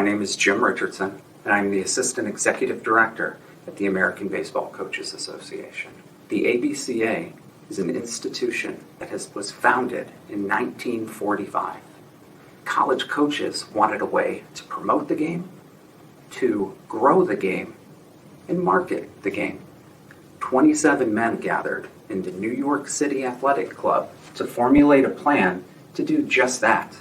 My name is Jim Richardson, and I'm the Assistant Executive Director at the American Baseball Coaches Association. The ABCA is an institution that was founded in 1945. College coaches wanted a way to promote the game, to grow the game, and market the game. 27 men gathered in the New York City Athletic Club to formulate a plan to do just that.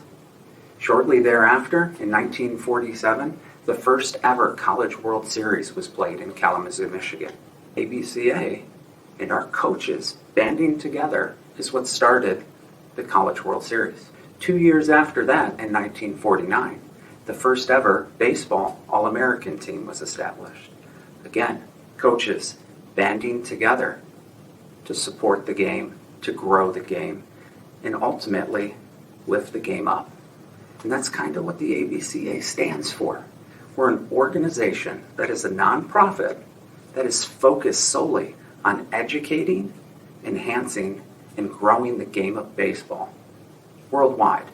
Shortly thereafter, in 1947, the first ever College World Series was played in Kalamazoo, Michigan. ABCA and our coaches banding together is what started the College World Series. 2 years after that, in 1949, the first ever baseball All-American team was established. Again, coaches banding together to support the game, to grow the game, and ultimately lift the game up. And that's kind of what the ABCA stands for. We're an organization that is a nonprofit that is focused solely on educating, enhancing, and growing the game of baseball worldwide.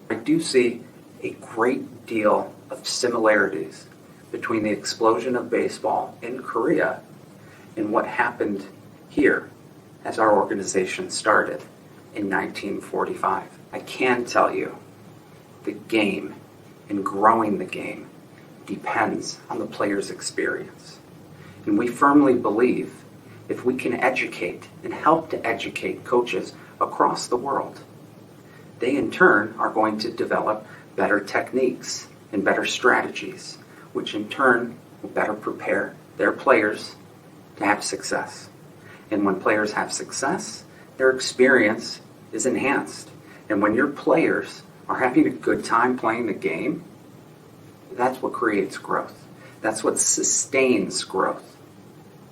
I do see a great deal of similarities between the explosion of baseball in Korea and what happened here as our organization started in 1945. I can tell you the game and growing the game depends on the player's experience. And we firmly believe if we can educate and help to educate coaches across the world, they in turn are going to develop better techniques and better strategies, which in turn will better prepare their players to have success. And when players have success, their experience is enhanced. And when your players are having a good time playing the game, that's what creates growth. That's what sustains growth.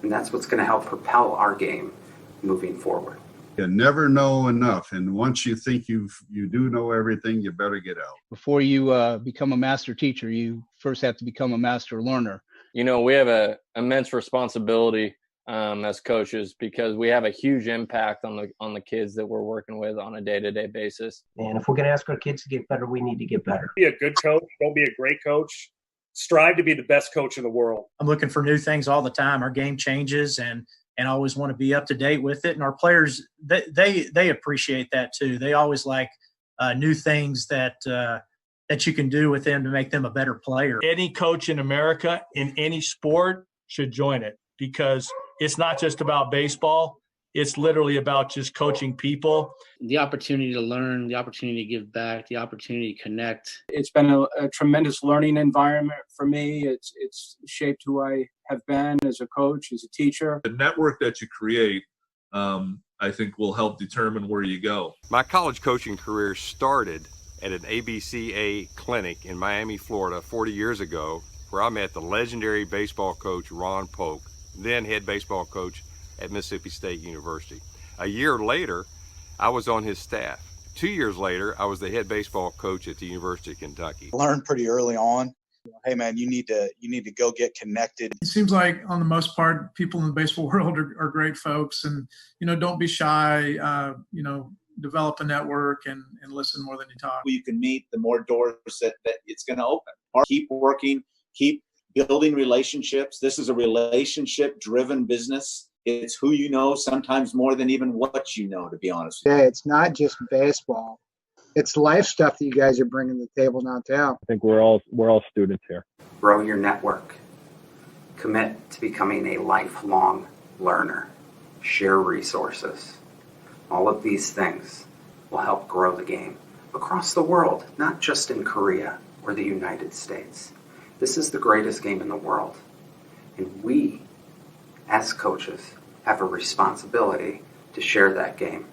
And that's what's going to help propel our game moving forward. You never know enough. And once you think you do know everything, you better get out. Before you become a master teacher, you first have to become a master learner. You know, we have an immense responsibility as coaches because we have a huge impact on the kids that we're working with on a day-to-day basis. And if we're going to ask our kids to get better, we need to get better. Be a good coach. Don't be a great coach. Strive to be the best coach in the world. I'm looking for new things all the time. Our game changes, and I always want to be up to date with it. And our players, they appreciate that too. They always like new things that you can do with them to make them a better player. Any coach in America in any sport should join it because it's not just about baseball. It's literally about just coaching people. The opportunity to learn, the opportunity to give back, the opportunity to connect. It's been a tremendous learning environment for me. It's shaped who I have been as a coach, as a teacher. The network that you create, I think, will help determine where you go. My college coaching career started at an ABCA clinic in Miami, Florida 40 years ago, where I met the legendary baseball coach Ron Polk, then head baseball coach at Mississippi State University. A year later, I was on his staff. 2 years later, I was the head baseball coach at the University of Kentucky. I learned pretty early on, hey man, you need to go get connected. It seems like on the most part, people in the baseball world are great folks, and don't be shy. Develop a network and listen more than you talk. You can meet, the more doors that it's going to open. Keep working, keep building relationships. This is a relationship-driven business. It's who you know, sometimes more than even what you know, to be honest. Yeah, it's not just baseball. It's life stuff that you guys are bringing to the table downtown. I think we're all students here. Grow your network. Commit to becoming a lifelong learner. Share resources. All of these things will help grow the game across the world, not just in Korea or the United States. This is the greatest game in the world. And we, as coaches, have a responsibility to share that game